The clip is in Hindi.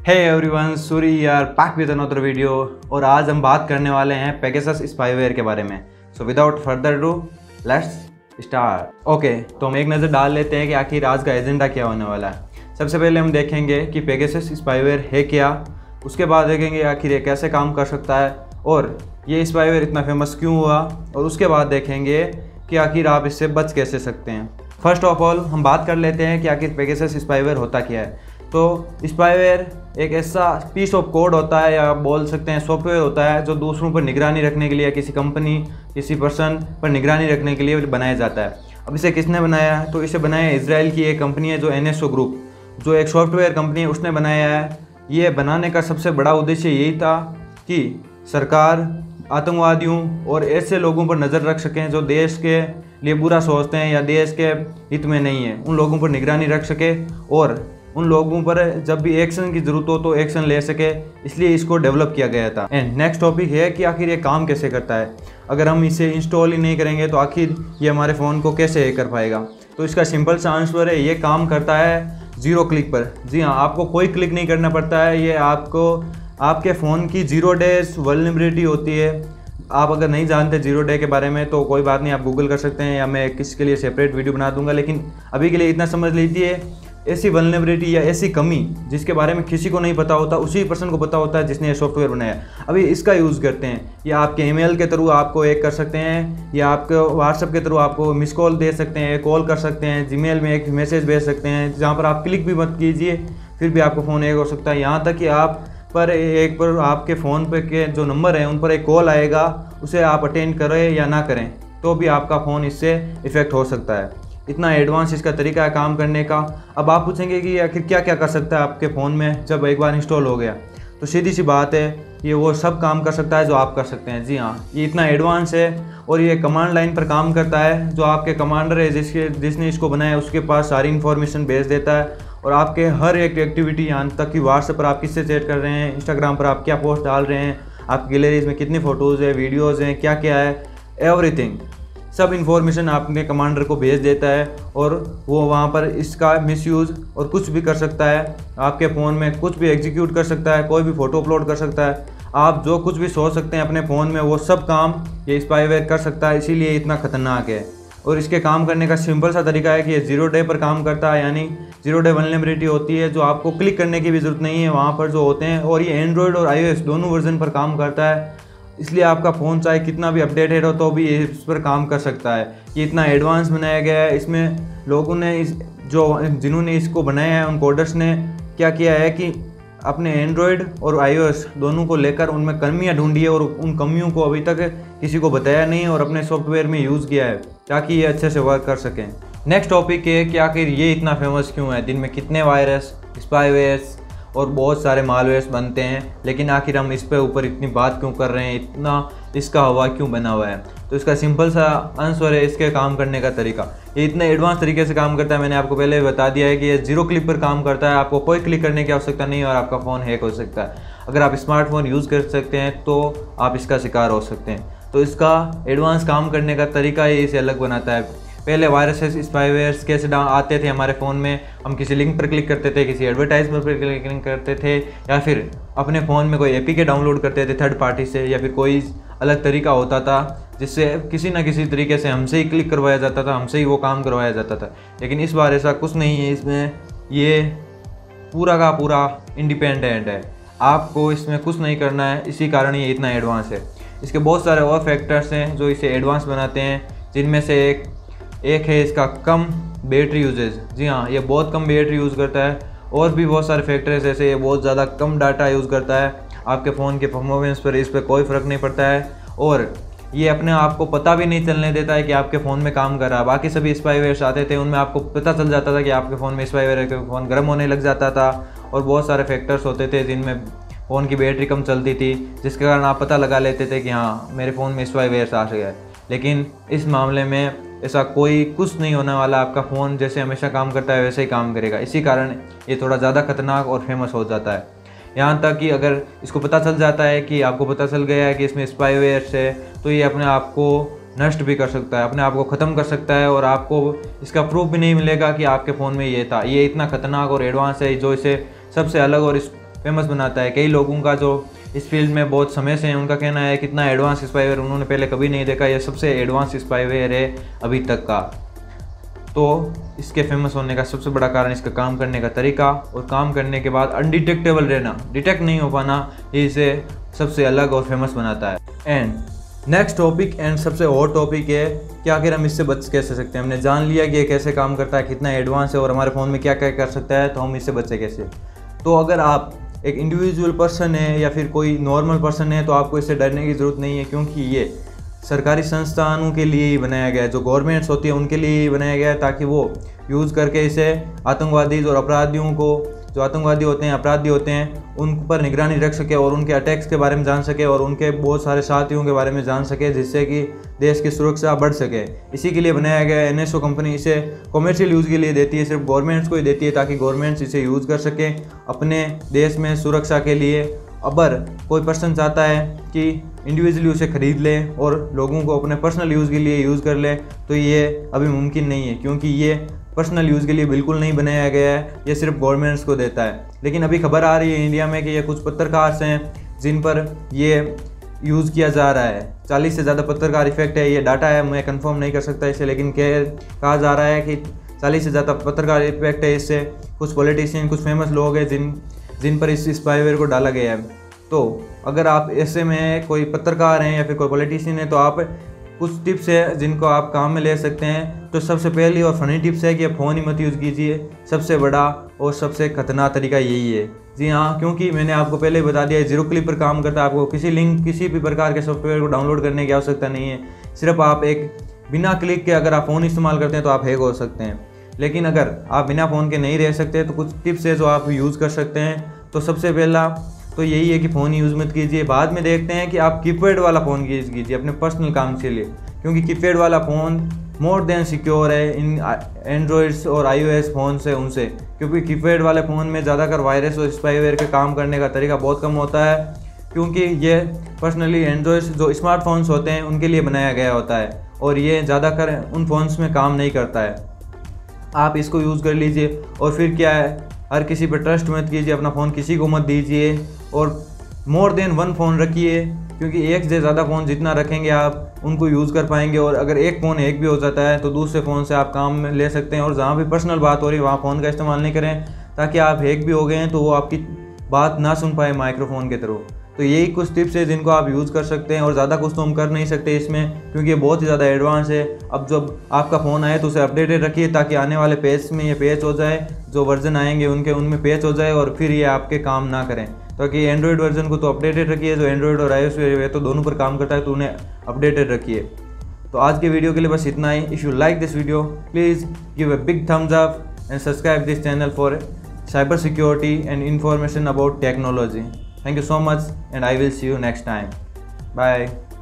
हे एवरीवन, सूरी यार बैक विद अनदर वीडियो। और आज हम बात करने वाले हैं पेगासस स्पाईवेयर के बारे में। So without further do let's start. Okay, तो हम एक नज़र डाल लेते हैं कि आखिर आज का एजेंडा क्या होने वाला है। सबसे पहले हम देखेंगे कि पेगासस स्पाईवेयर है क्या, उसके बाद देखेंगे आखिर ये कैसे काम कर सकता है और ये स्पाईवेयर इतना फेमस क्यों हुआ, और उसके बाद देखेंगे कि आखिर आप इससे बच कैसे सकते हैं। फर्स्ट ऑफ ऑल हम बात कर लेते हैं कि आखिर पेगासस स्पाईवेयर होता क्या है। तो स्पाईवेयर एक ऐसा पीस ऑफ कोड होता है, या बोल सकते हैं सॉफ्टवेयर होता है, जो दूसरों पर निगरानी रखने के लिए, किसी कंपनी किसी पर्सन पर निगरानी रखने के लिए बनाया जाता है। अब इसे किसने बनाया है? तो इसे बनाया इजराइल की एक कंपनी है जो NSO ग्रुप, जो एक सॉफ्टवेयर कंपनी है, उसने बनाया है। ये बनाने का सबसे बड़ा उद्देश्य यही था कि सरकार आतंकवादियों और ऐसे लोगों पर नज़र रख सकें जो देश के लिए बुरा सोचते हैं या देश के हित में नहीं है, उन लोगों पर निगरानी रख सके और उन लोगों पर जब भी एक्शन की ज़रूरत हो तो एक्शन ले सके, इसलिए इसको डेवलप किया गया था। एंड नेक्स्ट टॉपिक है कि आखिर ये काम कैसे करता है। अगर हम इसे इंस्टॉल ही नहीं करेंगे तो आखिर ये हमारे फ़ोन को कैसे कर पाएगा? तो इसका सिंपल सा आंसर है, ये काम करता है 0 क्लिक पर। जी हाँ, आपको कोई क्लिक नहीं करना पड़ता है। ये आपको आपके फ़ोन की 0 डेज वल्नरेबिलिटी होती है। आप अगर नहीं जानते 0 डे के बारे में तो कोई बात नहीं, आप गूगल कर सकते हैं, या मैं किसके लिए सेपरेट वीडियो बना दूंगा। लेकिन अभी के लिए इतना समझ लीजिए, ऐसी वल्नरेबिलिटी या ऐसी कमी जिसके बारे में किसी को नहीं पता होता, उसी पर्सन को पता होता है जिसने ये सॉफ्टवेयर बनाया। अभी इसका यूज़ करते हैं, या आपके ईमेल के थ्रू आपको एक कर सकते हैं, या आपके व्हाट्सएप के थ्रू आपको मिस कॉल दे सकते हैं, कॉल कर सकते हैं, जीमेल में एक मैसेज भेज सकते हैं, जहाँ पर आप क्लिक भी मत कीजिए फिर भी आपको फ़ोन एक हो सकता है। यहाँ तक कि आप पर आपके फ़ोन पे के जो नंबर है उन पर एक कॉल आएगा, उसे आप अटेंड करें या ना करें तो भी आपका फ़ोन इससे इफ़ेक्ट हो सकता है। इतना एडवांस इसका तरीका है काम करने का। अब आप पूछेंगे कि आखिर क्या क्या कर सकता है आपके फ़ोन में जब एक बार इंस्टॉल हो गया। तो सीधी सी बात है, ये वो सब काम कर सकता है जो आप कर सकते हैं। जी हाँ, ये इतना एडवांस है और ये कमांड लाइन पर काम करता है। जो आपके कमांडर है जिसने इसको बनाया, उसके पास सारी इन्फॉर्मेशन भेज देता है और आपके हर एक एक्टिविटी, यहाँ तक कि व्हाट्सएप पर आप किससे चैट कर रहे हैं, इंस्टाग्राम पर आप क्या पोस्ट डाल रहे हैं, आप गैलरीज में कितनी फ़ोटोज़ है, वीडियोज़ हैं, क्या क्या है, एवरीथिंग सब इन्फॉर्मेशन आपके कमांडर को भेज देता है और वो वहाँ पर इसका मिसयूज़ और कुछ भी कर सकता है। आपके फ़ोन में कुछ भी एग्जीक्यूट कर सकता है, कोई भी फ़ोटो अपलोड कर सकता है। आप जो कुछ भी सोच सकते हैं अपने फ़ोन में, वो सब काम ये स्पाईवेयर कर सकता है। इसीलिए इतना ख़तरनाक है। और इसके काम करने का सिंपल सा तरीका है कि ये 0 डे पर काम करता है, यानी 0 डे वल्नरेबिलिटी होती है, जो आपको क्लिक करने की भी ज़रूरत नहीं है वहाँ पर जो होते हैं। और ये एंड्रॉयड और iOS दोनों वर्जन पर काम करता है, इसलिए आपका फ़ोन चाहे कितना भी अपडेटेड हो तो भी इस पर काम कर सकता है। ये इतना एडवांस बनाया गया है। इसमें लोगों ने जिन्होंने इसको बनाया है, उन कोडर्स ने क्या किया है कि अपने एंड्रॉयड और iOS दोनों को लेकर उनमें कमियां ढूंढी है और उन कमियों को अभी तक किसी को बताया नहीं और अपने सॉफ्टवेयर में यूज़ किया है ताकि ये अच्छे से वर्क कर सकें। नेक्स्ट टॉपिक है कि आखिर ये इतना फेमस क्यों है। दिन में कितने वायरस, स्पाईवेयर्स और बहुत सारे मालवेयर्स बनते हैं, लेकिन आखिर हम इस पे ऊपर इतनी बात क्यों कर रहे हैं, इतना इसका हवा क्यों बना हुआ है? तो इसका सिंपल सा आंसर है इसके काम करने का तरीका। ये इतने एडवांस तरीके से काम करता है, मैंने आपको पहले बता दिया है कि ये 0 क्लिक पर काम करता है। आपको कोई क्लिक करने की आवश्यकता नहीं है और आपका फ़ोन हैक हो सकता है। अगर आप स्मार्टफोन यूज़ कर सकते हैं तो आप इसका शिकार हो सकते हैं। तो इसका एडवांस काम करने का तरीका ही इसे अलग बनाता है। पहले स्पाईवेयर्स कैसे आते थे हमारे फ़ोन में, हम किसी लिंक पर क्लिक करते थे, किसी एडवर्टाइजमेंट पर क्लिक करते थे, या फिर अपने फ़ोन में कोई APK डाउनलोड करते थे थर्ड पार्टी से, या फिर कोई अलग तरीका होता था जिससे किसी न किसी तरीके से हमसे ही क्लिक करवाया जाता था, हमसे ही वो काम करवाया जाता था। लेकिन इस बार ऐसा कुछ नहीं है। इसमें ये पूरा का पूरा इंडिपेंडेंट है, आपको इसमें कुछ नहीं करना है। इसी कारण ये इतना एडवांस है। इसके बहुत सारे और फैक्टर्स हैं जो इसे एडवांस बनाते हैं, जिनमें से एक है इसका कम बैटरी यूजेज। जी हाँ, ये बहुत कम बैटरी यूज़ करता है। और भी बहुत सारे फैक्टर्स जैसे ये बहुत ज़्यादा कम डाटा यूज़ करता है। आपके फ़ोन के परफॉर्मेंस पर इस पर कोई फ़र्क नहीं पड़ता है, और ये अपने आप को पता भी नहीं चलने देता है कि आपके फ़ोन में काम कर रहा है। बाकी सभी स्पाईवेयर्स आते थे, उनमें आपको पता चल जाता था कि आपके फ़ोन में स्पाईवेयर है, क्योंकि फ़ोन गर्म होने लग जाता था। और बहुत सारे फैक्टर्स होते थे जिनमें फ़ोन की बैटरी कम चलती थी, जिसके कारण आप पता लगा लेते थे कि हाँ, मेरे फ़ोन में स्पाईवेयर्स आ गया है। लेकिन इस मामले में ऐसा कोई कुछ नहीं होने वाला। आपका फ़ोन जैसे हमेशा काम करता है वैसे ही काम करेगा। इसी कारण ये थोड़ा ज़्यादा खतरनाक और फेमस हो जाता है। यहाँ तक कि अगर इसको पता चल जाता है कि आपको पता चल गया है कि इसमें स्पाईवेयर्स है, तो ये अपने आप को नष्ट भी कर सकता है, अपने आप को ख़त्म कर सकता है, और आपको इसका प्रूफ भी नहीं मिलेगा कि आपके फ़ोन में ये था। ये इतना ख़तरनाक और एडवांस है जो इसे सबसे अलग और फेमस बनाता है। कई लोगों का जो इस फील्ड में बहुत समय से है, उनका कहना है कितना एडवांस स्पाईवेयर उन्होंने पहले कभी नहीं देखा, यह सबसे एडवांस स्पाईवेयर है अभी तक का। तो इसके फेमस होने का सबसे बड़ा कारण इसका काम करने का तरीका, और काम करने के बाद अनडिटेक्टेबल रहना, डिटेक्ट नहीं हो पाना, ये इसे सबसे अलग और फेमस बनाता है। एंड नेक्स्ट टॉपिक एंड सबसे हॉट टॉपिक है कि आखिर हम इससे बच कैसे सकते हैं। हमने जान लिया कि ये कैसे काम करता है, कितना एडवांस है और हमारे फ़ोन में क्या क्या कर सकता है, तो हम इससे बचे कैसे। तो अगर आप एक इंडिविजुअल पर्सन है या फिर कोई नॉर्मल पर्सन है, तो आपको इससे डरने की ज़रूरत नहीं है, क्योंकि ये सरकारी संस्थानों के लिए ही बनाया गया है, जो गवर्नमेंट्स होती है उनके लिए ही बनाया गया है, ताकि वो यूज़ करके इसे आतंकवादी और अपराधियों को, जो आतंकवादी होते हैं, अपराधी होते हैं, उन पर निगरानी रख सके और उनके अटैक्स के बारे में जान सके और उनके बहुत सारे साथियों के बारे में जान सके, जिससे कि देश की सुरक्षा बढ़ सके। इसी के लिए बनाया गया है। NSO कंपनी इसे कमर्शियल यूज़ के लिए देती है, सिर्फ गवर्नमेंट्स को ही देती है, ताकि गवर्नमेंट्स इसे यूज़ कर सकें अपने देश में सुरक्षा के लिए। अगर कोई पर्सन चाहता है कि इंडिविजुअली उसे ख़रीद ले और लोगों को अपने पर्सनल यूज़ के लिए यूज़ कर ले, तो ये अभी मुमकिन नहीं है, क्योंकि ये पर्सनल यूज़ के लिए बिल्कुल नहीं बनाया गया है, ये सिर्फ गवर्नमेंट्स को देता है। लेकिन अभी खबर आ रही है इंडिया में कि ये कुछ पत्रकार हैं जिन पर ये यूज़ किया जा रहा है। 40 से ज़्यादा पत्रकार इफेक्ट है, ये डाटा है, मैं कंफर्म नहीं कर सकता इसे, लेकिन कहा जा रहा है कि 40 से ज़्यादा पत्रकार इफेक्ट है इससे। कुछ पॉलिटिशियन, कुछ फेमस लोग हैं जिन पर इस स्पाईवेयर को डाला गया है। तो अगर आप ऐसे में कोई पत्रकार हैं या फिर कोई पॉलिटिशियन है, तो आप कुछ टिप्स है जिनको आप काम में ले सकते हैं। तो सबसे पहली और फनी टिप्स है कि आप फ़ोन ही मत यूज़ कीजिए। सबसे बड़ा और सबसे खतरनाक तरीका यही है। जी हाँ, क्योंकि मैंने आपको पहले ही बता दिया है, जीरो क्लिक पर काम करता है। आपको किसी लिंक, किसी भी प्रकार के सॉफ्टवेयर को डाउनलोड करने की आवश्यकता नहीं है। सिर्फ आप एक बिना क्लिक के अगर आप फ़ोन इस्तेमाल करते हैं तो आप हैक हो सकते हैं। लेकिन अगर आप बिना फ़ोन के नहीं रह सकते, तो कुछ टिप्स है जो आप यूज़ कर सकते हैं। तो सबसे पहला तो यही है कि फ़ोन यूज़ मत कीजिए। बाद में देखते हैं कि आप कीपैड वाला फ़ोन यूज़ कीजिए अपने पर्सनल काम के लिए, क्योंकि कीपैड वाला फ़ोन मोर देन सिक्योर है इन एंड्रॉयड्स और iOS फ़ोन से उनसे, क्योंकि कीपैड वाले फ़ोन में ज़्यादातर वायरस और स्पाईवेयर के काम करने का तरीका बहुत कम होता है, क्योंकि ये पर्सनली एंड्रॉयड्स जो स्मार्टफोन्स होते हैं उनके लिए बनाया गया होता है, और ये ज़्यादातर उन फ़ोन्स में काम नहीं करता है। आप इसको यूज़ कर लीजिए। और फिर क्या है, हर किसी पर ट्रस्ट मत कीजिए, अपना फ़ोन किसी को मत दीजिए, और मोर देन वन फ़ोन रखिए, क्योंकि एक से ज़्यादा फ़ोन जितना रखेंगे आप उनको यूज़ कर पाएंगे। और अगर एक फ़ोन हैक भी हो जाता है तो दूसरे फ़ोन से आप काम में ले सकते हैं। और जहाँ भी पर्सनल बात हो रही है वहाँ फ़ोन का इस्तेमाल नहीं करें, ताकि आप हैक भी हो गए हैं तो वो आपकी बात ना सुन पाए माइक्रोफोन के थ्रू। तो यही कुछ टिप्स है जिनको आप यूज़ कर सकते हैं, और ज़्यादा कुछ तो हम कर नहीं सकते इसमें, क्योंकि ये बहुत ही ज़्यादा एडवांस है। अब जब आपका फ़ोन आए तो उसे अपडेटेड रखिए, ताकि आने वाले पेज में ये पैच हो जाए, जो वर्जन आएंगे उनमें पैच हो जाए और फिर ये आपके काम ना करें। ताकि एंड्रॉयड वर्जन को तो अपडेटेड रखिए, जो एंड्रॉयड और iOS है तो दोनों पर काम करता है, तो उन्हें अपडेटेड रखिए। तो आज के वीडियो के लिए बस इतना ही। If you like this video, please give a big thumbs up and subscribe this channel for cyber security and information about technology. Thank you so much, and I will see you next time. Bye.